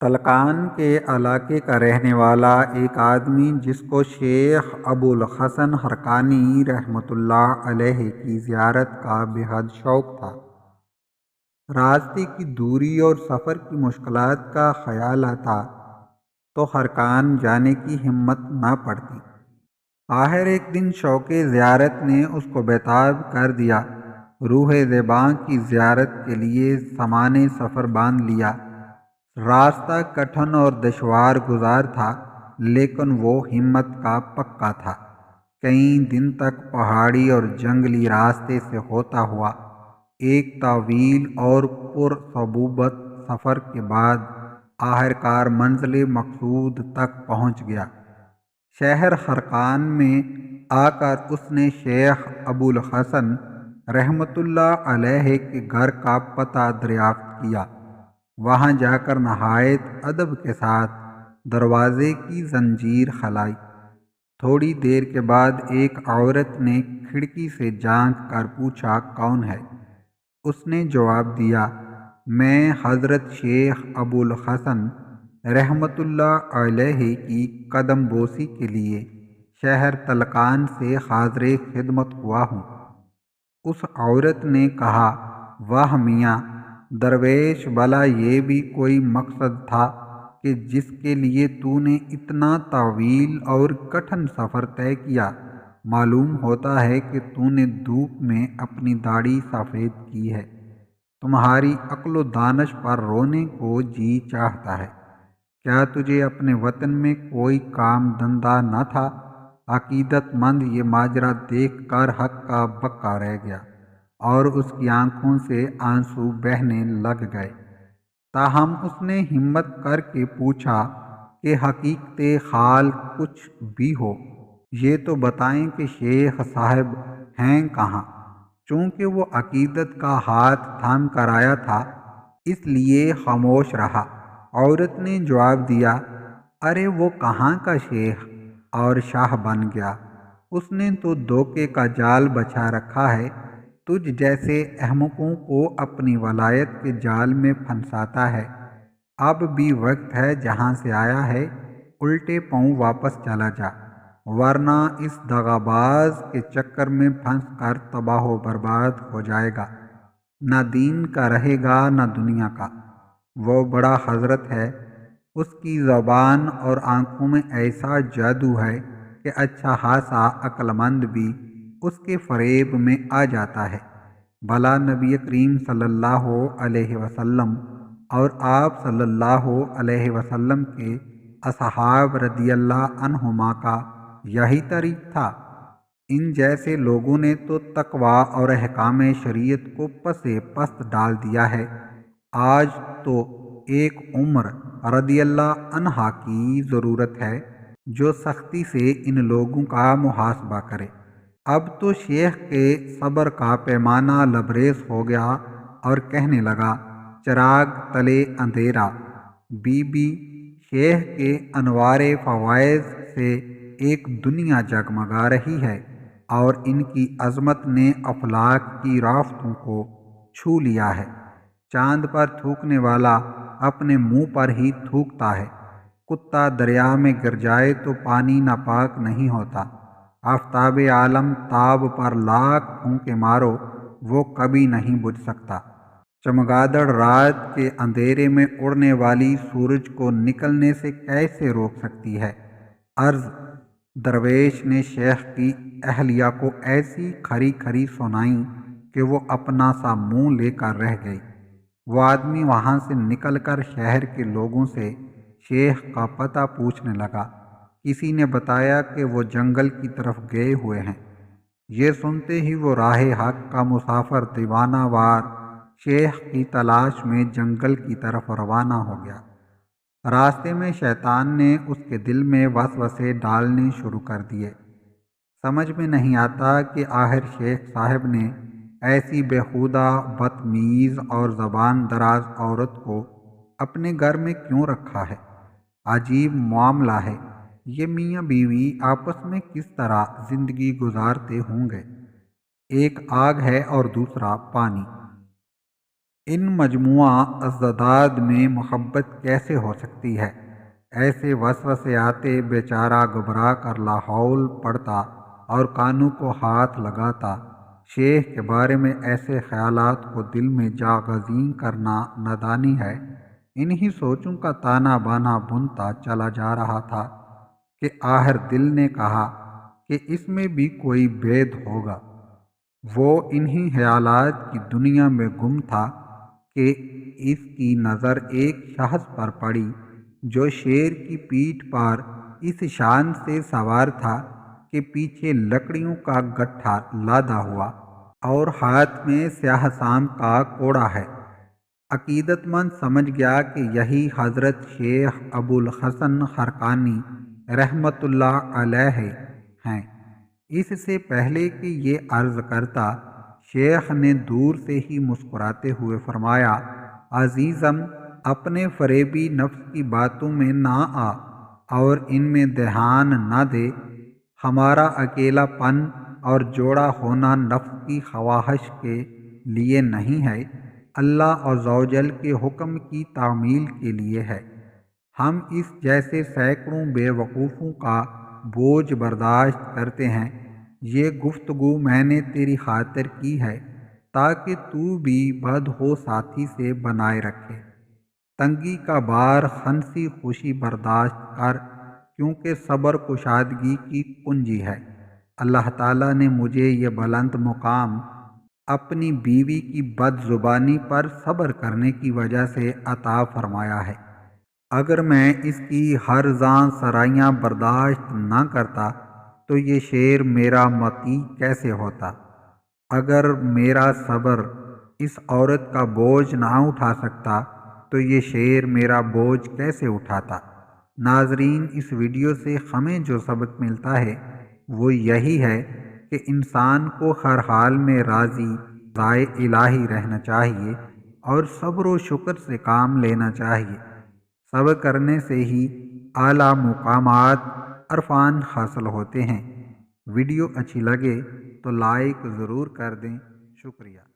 تلقان کے علاقے کا رہنے والا ایک آدمی جس کو شیخ ابوالحسن حرقانی رحمۃ اللہ علیہ کی زیارت کا بے حد شوق تھا۔ راستے کی دوری اور سفر کی مشکلات کا خیال آتا تو حرقان جانے کی ہمت نہ پڑتی۔ آخر ایک دن شوق زیارت نے اس کو بیتاب کر دیا۔ روح زیباں کی زیارت کے لیے سامان سفر باندھ لیا۔ راستہ کٹھن اور دشوار گزار تھا، لیکن وہ ہمت کا پکا تھا۔ کئی دن تک پہاڑی اور جنگلی راستے سے ہوتا ہوا ایک طویل اور پرصعوبت سفر کے بعد آخرکار منزل مقصود تک پہنچ گیا۔ شہر حرقان میں آ کر اس نے شیخ ابوالحسن رحمۃ اللہ علیہ کے گھر کا پتہ دریافت کیا۔ وہاں جا کر نہایت ادب کے ساتھ دروازے کی زنجیر کھلائی۔ تھوڑی دیر کے بعد ایک عورت نے کھڑکی سے جھانک کر پوچھا، کون ہے؟ اس نے جواب دیا، میں حضرت شیخ ابوالحسن رحمۃ اللہ علیہ کی قدم بوسی کے لیے شہر تلقان سے حاضر خدمت ہوا ہوں۔ اس عورت نے کہا، واہ میاں درویش، بھلا یہ بھی کوئی مقصد تھا کہ جس کے لیے تو نے اتنا طویل اور کٹھن سفر طے کیا؟ معلوم ہوتا ہے کہ تو نے دھوپ میں اپنی داڑھی سفید کی ہے۔ تمہاری عقل و دانش پر رونے کو جی چاہتا ہے۔ کیا تجھے اپنے وطن میں کوئی کام دھندا نہ تھا؟ عقیدت مند یہ ماجرا دیکھ کر ہکا بکا رہ گیا اور اس کی آنکھوں سے آنسو بہنے لگ گئے۔ تاہم اس نے ہمت کر کے پوچھا کہ حقیقت حال کچھ بھی ہو، یہ تو بتائیں کہ شیخ صاحب ہیں کہاں؟ چونکہ وہ عقیدت کا ہاتھ تھام کر آیا تھا، اس لیے خاموش رہا۔ عورت نے جواب دیا، ارے وہ کہاں کا شیخ اور شاہ بن گیا، اس نے تو دھوکے کا جال بچھا رکھا ہے، تجھ جیسے احمقوں کو اپنی ولایت کے جال میں پھنساتا ہے۔ اب بھی وقت ہے، جہاں سے آیا ہے الٹے پاؤں واپس چلا جا، ورنہ اس دغاباز کے چکر میں پھنس کر تباہ و برباد ہو جائے گا، نہ دین کا رہے گا نہ دنیا کا۔ وہ بڑا حضرت ہے، اس کی زبان اور آنکھوں میں ایسا جادو ہے کہ اچھا خاصا عقل مند بھی اس کے فریب میں آ جاتا ہے۔ بھلا نبی کریم صلی اللہ علیہ وسلم اور آپ صلی اللہ علیہ وسلم کے اصحاب رضی اللہ عنہما کا یہی طریق تھا؟ ان جیسے لوگوں نے تو تقویٰ اور احکام شریعت کو پس پست ڈال دیا ہے۔ آج تو ایک عمر رضی اللہ عنہا کی ضرورت ہے جو سختی سے ان لوگوں کا محاسبہ کرے۔ اب تو شیخ کے صبر کا پیمانہ لبریز ہو گیا اور کہنے لگا، چراغ تلے اندھیرا۔ بی بی شیخ کے انوار فوائد سے ایک دنیا جگمگا رہی ہے اور ان کی عظمت نے افلاک کی رافتوں کو چھو لیا ہے۔ چاند پر تھوکنے والا اپنے منہ پر ہی تھوکتا ہے۔ کتا دریا میں گر جائے تو پانی ناپاک نہیں ہوتا۔ آفتاب عالم تاب پر لاکھ پھونکے مارو، وہ کبھی نہیں بجھ سکتا۔ چمگادڑ رات کے اندھیرے میں اڑنے والی سورج کو نکلنے سے کیسے روک سکتی ہے؟ عرض درویش نے شیخ کی اہلیہ کو ایسی کھری کھری سنائیں کہ وہ اپنا سا منہ لے کر رہ گئی۔ وہ آدمی وہاں سے نکل کر شہر کے لوگوں سے شیخ کا پتہ پوچھنے لگا۔ کسی نے بتایا کہ وہ جنگل کی طرف گئے ہوئے ہیں۔ یہ سنتے ہی وہ راہ حق کا مسافر دیوانہ وار شیخ کی تلاش میں جنگل کی طرف روانہ ہو گیا۔ راستے میں شیطان نے اس کے دل میں وسوسے ڈالنے شروع کر دیے۔ سمجھ میں نہیں آتا کہ آخر شیخ صاحب نے ایسی بیہودہ، بدتمیز اور زبان دراز عورت کو اپنے گھر میں کیوں رکھا ہے؟ عجیب معاملہ ہے، یہ میاں بیوی آپس میں کس طرح زندگی گزارتے ہوں گے؟ ایک آگ ہے اور دوسرا پانی۔ ان مجموعہ ازداد میں محبت کیسے ہو سکتی ہے؟ ایسے وسوسے آتے، بیچارہ گھبرا کر لاحول پڑتا اور کانوں کو ہاتھ لگاتا۔ شیخ کے بارے میں ایسے خیالات کو دل میں جاگزین کرنا نادانی ہے۔ انہی سوچوں کا تانا بانا بنتا چلا جا رہا تھا کہ آخر دل نے کہا کہ اس میں بھی کوئی بید ہوگا۔ وہ انہی خیالات کی دنیا میں گم تھا کہ اس کی نظر ایک شخص پر پڑی جو شیر کی پیٹھ پر اس شان سے سوار تھا کہ پیچھے لکڑیوں کا گٹھا لادا ہوا اور ہاتھ میں سیاہ سام کا کوڑا ہے۔ عقیدت مند سمجھ گیا کہ یہی حضرت شیخ ابو الحسن حرقانی رحمۃ اللہ علیہ ہیں۔ اس سے پہلے کہ یہ عرض کرتا، شیخ نے دور سے ہی مسکراتے ہوئے فرمایا، عزیزم، اپنے فریبی نفس کی باتوں میں نہ آ اور ان میں دھیان نہ دے۔ ہمارا اکیلا پن اور جوڑا ہونا نفس کی خواہش کے لیے نہیں ہے، اللہ عز و جل کے حکم کی تعمیل کے لیے ہے۔ ہم اس جیسے سینکڑوں بے وقوفوں کا بوجھ برداشت کرتے ہیں۔ یہ گفتگو میں نے تیری خاطر کی ہے تاکہ تو بھی بدہو ساتھی سے بنائے رکھے۔ تنگی کا بار ہنسی خوشی برداشت کر، کیونکہ صبر کشادگی کی کنجی ہے۔ اللہ تعالیٰ نے مجھے یہ بلند مقام اپنی بیوی کی بد زبانی پر صبر کرنے کی وجہ سے عطا فرمایا ہے۔ اگر میں اس کی ہر زاں سرائیاں برداشت نہ کرتا تو یہ شیر میرا مطیع کیسے ہوتا؟ اگر میرا صبر اس عورت کا بوجھ نہ اٹھا سکتا تو یہ شیر میرا بوجھ کیسے اٹھاتا؟ ناظرین، اس ویڈیو سے ہمیں جو سبق ملتا ہے وہ یہی ہے کہ انسان کو ہر حال میں راضی رضائے الہی رہنا چاہیے اور صبر و شکر سے کام لینا چاہیے۔ صبر کرنے سے ہی اعلیٰ مقامات عرفان حاصل ہوتے ہیں۔ ویڈیو اچھی لگے تو لائک ضرور کر دیں۔ شکریہ۔